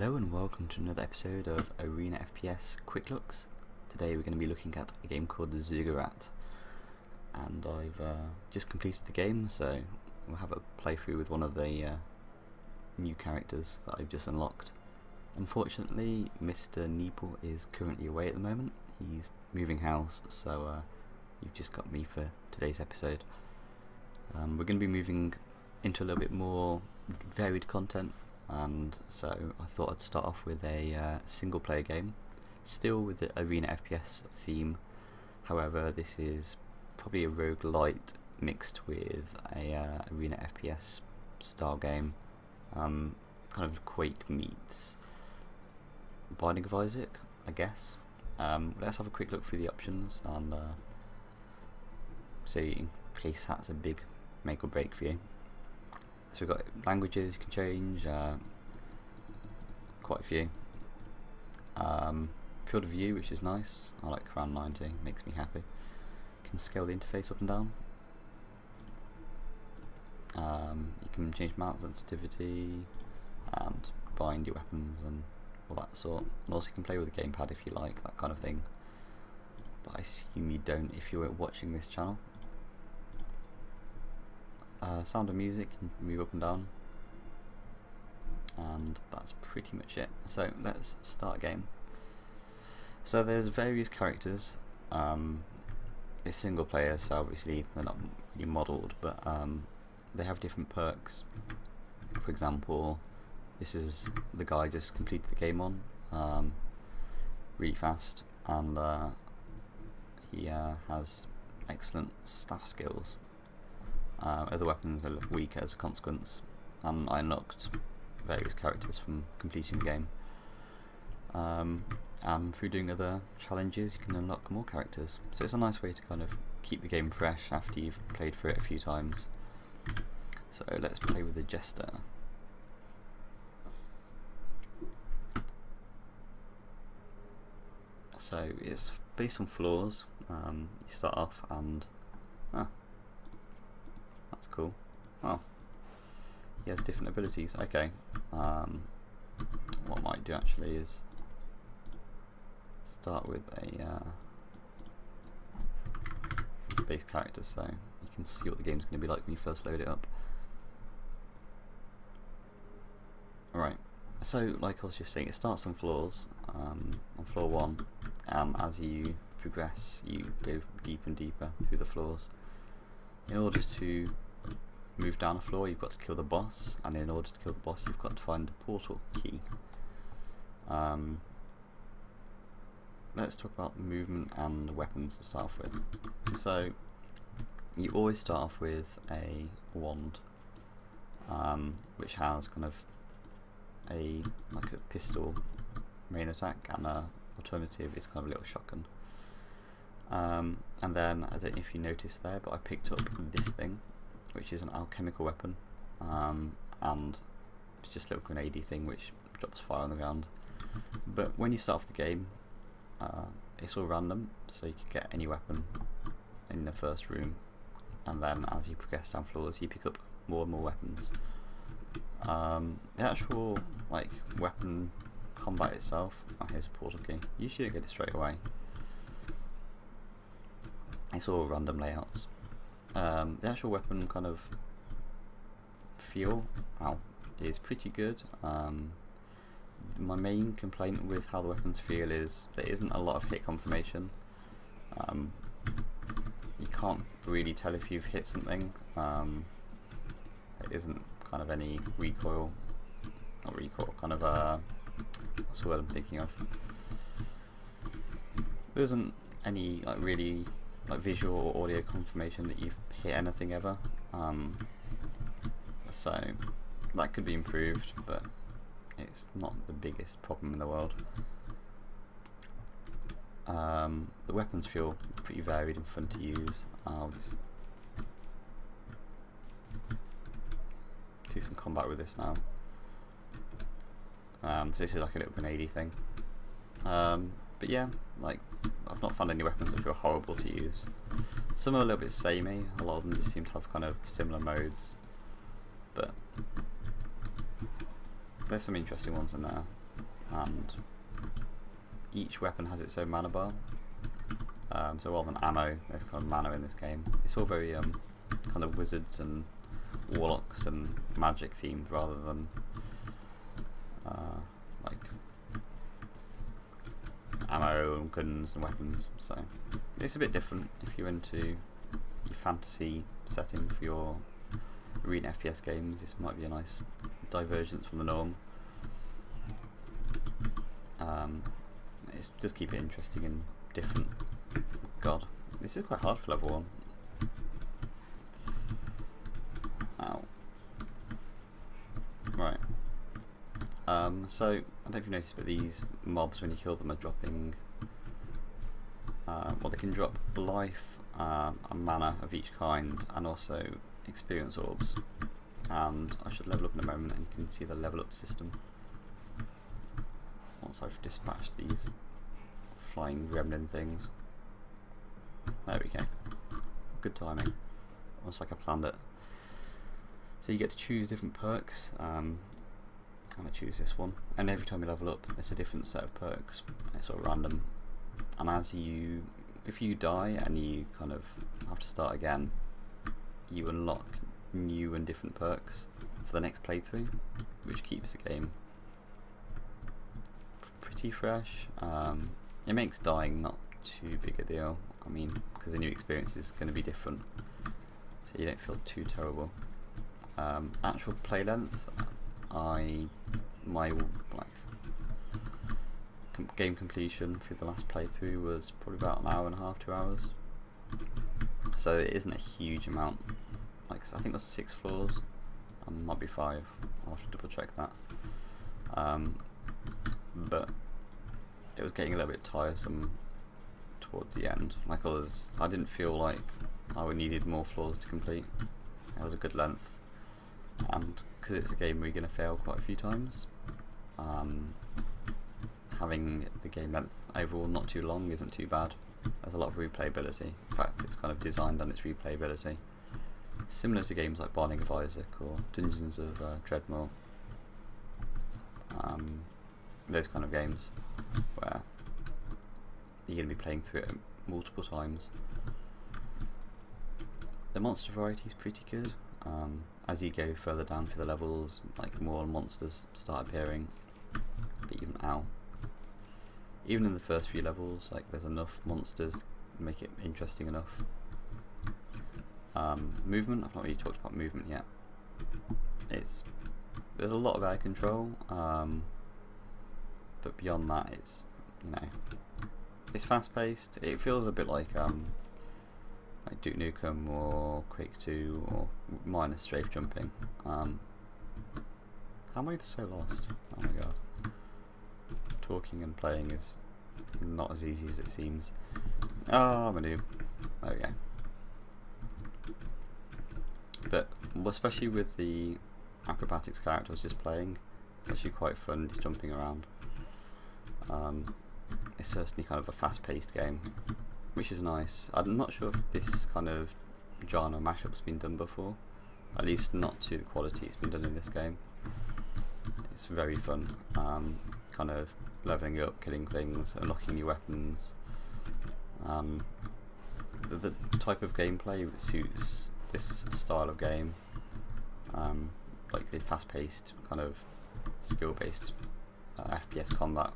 Hello and welcome to another episode of ArenaFPS Quick Looks. Today we're going to be looking at a game called Ziggurat, and I've just completed the game, so we'll have a playthrough with one of the new characters that I've just unlocked. Unfortunately, Mr. Neeple is currently away at the moment. He's moving house, so you've just got me for today's episode. We're going to be moving into a little bit more varied content, and so I thought I'd start off with a single player game, still with the ArenaFPS theme. However, this is probably a roguelite mixed with a ArenaFPS style game, kind of Quake meets Binding of Isaac, I guess. Let's have a quick look through the options and see in case that's a big make or break for you. So we've got languages you can change, quite a few. Field of view, which is nice. I like around 90, makes me happy. You can scale the interface up and down. You can change mount sensitivity and bind your weapons and all that sort. And also you can play with a gamepad if you like, that kind of thing. But I assume you don't if you're watching this channel. Sound of music, you can move up and down, and that's pretty much it. So let's start a game. So there's various characters. It's single player, so obviously they're not really modelled, but they have different perks. For example, this is the guy I just completed the game on, really fast, and he has excellent staff skills. Other weapons are weaker as a consequence, and I unlocked various characters from completing the game. And through doing other challenges you can unlock more characters, so it's a nice way to kind of keep the game fresh after you've played through it a few times. So let's play with the Jester. So it's based on floors. You start off and that's cool. Oh, he has different abilities. Okay. What I might do actually is start with a base character, so you can see what the game's going to be like when you first load it up. Alright, so like I was just saying, it starts on floors, on floor 1, and as you progress you go deeper and deeper through the floors. In order to move down a floor you've got to kill the boss, and in order to kill the boss you've got to find the portal key. Let's talk about movement and weapons to start off with. So you always start off with a wand, which has kind of like a pistol main attack, and a alternative is kind of a little shotgun. And then, I don't know if you noticed there, but I picked up this thing, which is an alchemical weapon, and it's just a little grenadey thing which drops fire on the ground. But when you start off the game, it's all random, so you can get any weapon in the first room, and then as you progress down floors you pick up more and more weapons. The actual weapon combat itself, here's a portal key, you shouldn't get it straight away. It's all random layouts. The actual weapon kind of feel is pretty good. My main complaint with how the weapons feel is there isn't a lot of hit confirmation. You can't really tell if you've hit something. There isn't kind of any recoil, not recoil, kind of what's the word I'm thinking of? There isn't any really visual or audio confirmation that you've hit anything ever, so that could be improved, but it's not the biggest problem in the world. The weapons feel pretty varied and fun to use. I'll just do some combat with this now. So this is like a little grenadey thing. But yeah, I've not found any weapons that feel horrible to use. Some are a little bit samey, a lot of them just seem to have kind of similar modes, but there's some interesting ones in there. and each weapon has its own mana bar. So rather than ammo, there's kind of mana in this game. It's all very kind of wizards and warlocks and magic themed rather than like ammo and guns and weapons. So it's a bit different if you're into your fantasy setting for your Arena FPS games. This might be a nice divergence from the norm. It's just keep it interesting and different. God, this is quite hard for level 1. Ow. Right. So I don't know if you noticed, but these mobs, when you kill them, are dropping. Well, they can drop life and mana of each kind, and also experience orbs. And I should level up in a moment, and you can see the level up system once I've dispatched these flying gremlin things. There we go. Good timing. Almost like I planned it. So you get to choose different perks. I'm going to choose this one. And every time you level up, there's a different set of perks. It's sort of random. And if you die and you kind of have to start again, you unlock new and different perks for the next playthrough, which keeps the game pretty fresh. It makes dying not too big a deal. I mean, because the new experience is going to be different, so you don't feel too terrible. Actual play length, my game completion through the last playthrough was probably about an hour and a half, 2 hours. So it isn't a huge amount. Like, I think it was 6 floors. Might be 5. I'll have to double check that. But it was getting a little bit tiresome towards the end. Like I didn't feel like I needed more floors to complete. It was a good length, and because it's a game where you're going to fail quite a few times, having the game length overall not too long isn't too bad. There's a lot of replayability. In fact, it's kind of designed on its replayability, similar to games like Binding of Isaac or Dungeons of Dreadmore. Those kind of games where you're going to be playing through it multiple times. The monster variety is pretty good. As you go further down through the levels, like more monsters start appearing. But even in the first few levels, like there's enough monsters to make it interesting enough. Movement, I've not really talked about movement yet. There's a lot of air control, but beyond that, it's it's fast paced. It feels a bit like Duke Nukem or Quake 2 or minus strafe jumping. How am I so lost? Oh my god. Talking and playing is not as easy as it seems. Oh, I'm a noob. There we go. But especially with the acrobatics character I was just playing, it's actually quite fun just jumping around. It's certainly kind of a fast-paced game, which is nice. I'm not sure if this kind of genre mashup's been done before, at least not to the quality it's been done in this game. It's very fun, kind of leveling up, killing things, unlocking new weapons. The type of gameplay suits this style of game, like the fast-paced kind of skill-based FPS combat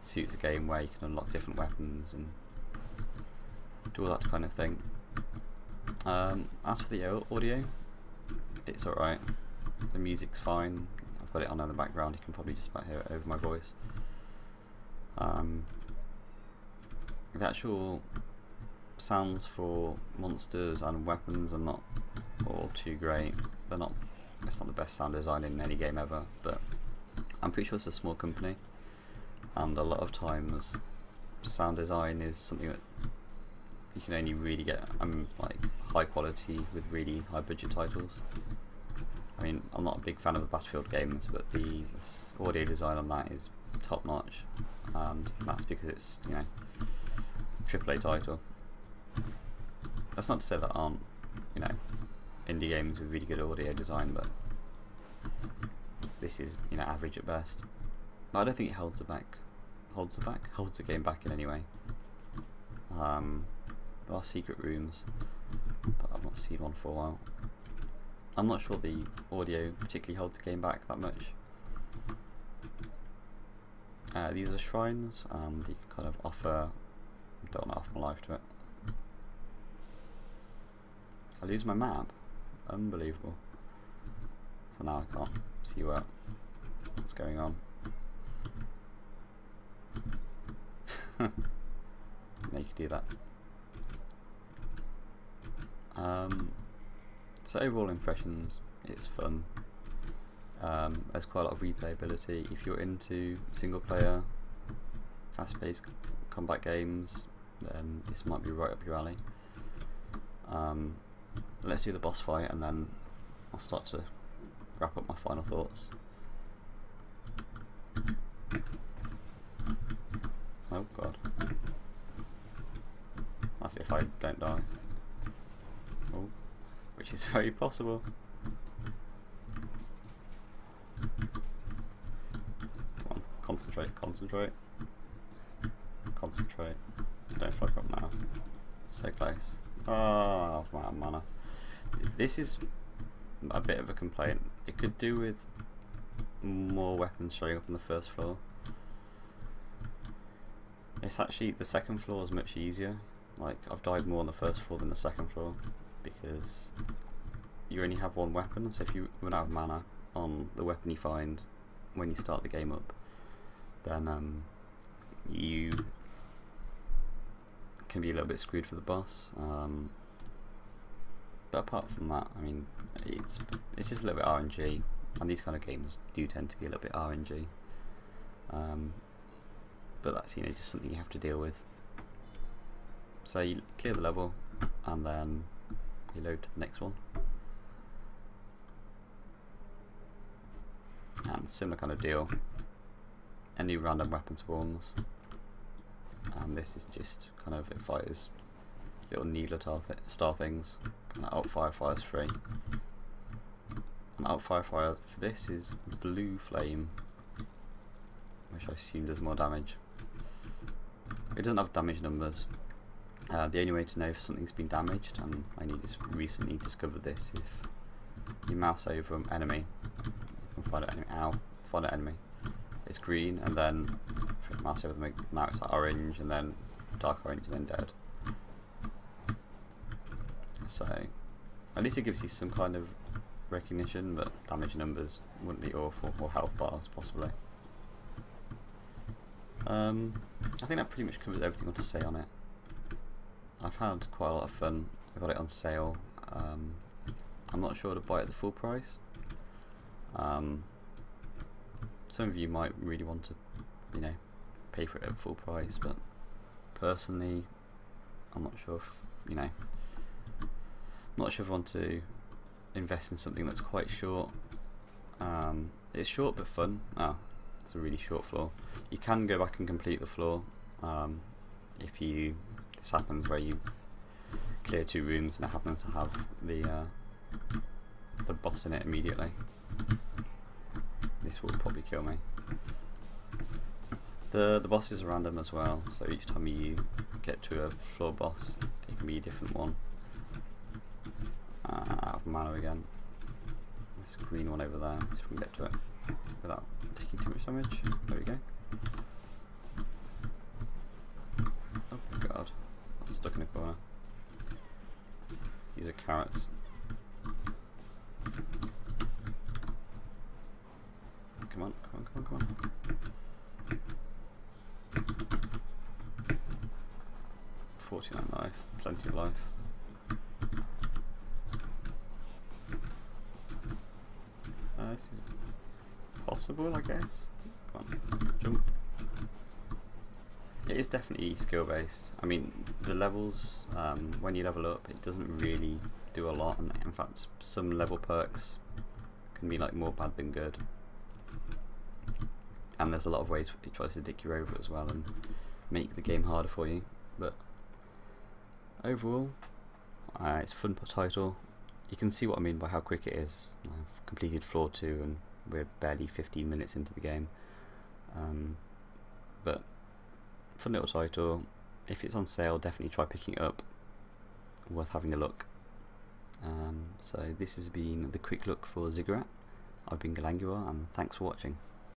suits a game where you can unlock different weapons and do all that kind of thing. As for the audio, it's alright. The music's fine. I've got it on in the background. You can probably just about hear it over my voice. The actual sounds for monsters and weapons are not all too great. It's not the best sound design in any game ever, but I'm pretty sure it's a small company, and a lot of times sound design is something that you can only really get like high quality with really high budget titles. I mean, I'm not a big fan of the Battlefield games, but the audio design on that is top notch, and that's because it's AAA title. That's not to say that aren't indie games with really good audio design, but this is average at best. But I don't think it holds the game back in any way. There are secret rooms, but I've not seen one for a while. I'm not sure the audio particularly holds the game back that much. These are shrines, and you can kind of offer, don't want to offer my life to it. I lose my map. Unbelievable. So now I can't see what's going on. Make you do that. So overall impressions, it's fun. There's quite a lot of replayability. If you're into single player, fast-paced combat games, then this might be right up your alley. Let's do the boss fight and then I'll start to wrap up my final thoughts. Oh god. That's if I don't die. Oh, which is very possible. Come on, concentrate, concentrate. Concentrate. Don't fuck up now. So close. Oh, I'm out of mana. This is a bit of a complaint. It could do with more weapons showing up on the first floor. It's actually, the second floor is much easier. Like, I've died more on the first floor than the second floor because you only have one weapon, so if you run out of mana on the weapon you find when you start the game up, then you can be a little bit screwed for the boss. But apart from that, I mean, it's just a little bit RNG, and these kind of games do tend to be a little bit RNG. But that's, you know, just something you have to deal with. So you clear the level, and then you load to the next one. And similar kind of deal. Any random weapon spawns, and this is just kind of, it fires little needler star things, and alt fire is free. And alt fire for this is blue flame, which I assume does more damage. It doesn't have damage numbers. The only way to know if something's been damaged, and I only just recently discovered this, if you mouse over an enemy, you can find an enemy. Ow, find an enemy. It's green, and then if you mouse over them, now it's like orange, and then dark orange, and then dead. So at least it gives you some kind of recognition, but damage numbers wouldn't be awful, or health bars possibly. I think that pretty much covers everything I want to say on it. I've had quite a lot of fun. I got it on sale. I'm not sure to buy it at the full price. Some of you might really want to, you know, pay for it at full price, but personally, I'm not sure if, you know, I'm not sure if I want to invest in something that's quite short. It's short but fun. It's a really short floor. You can go back and complete the floor if you, this happens where you clear 2 rooms and it happens to have the boss in it immediately. This will probably kill me. The bosses are random as well, so each time you get to a floor boss, it can be a different one. Out of mana again. This green one over there, so we can get to it without taking too much damage. There we go. Oh god, that's stuck in a corner. These are carrots. Come on, come on, come on, come on. 49 life, plenty of life. This is possible, I guess. Come on, jump. It is definitely skill based. I mean, the levels, when you level up, it doesn't really do a lot, and in fact some level perks can be like more bad than good, and there's a lot of ways it tries to dick you over as well and make the game harder for you. But overall, it's a fun title. You can see what I mean by how quick it is. I've completed floor 2 and we're barely 15 minutes into the game. But fun little title. If it's on sale, definitely try picking it up. Worth having a look. So this has been the quick look for Ziggurat. I've been Galangua, and thanks for watching.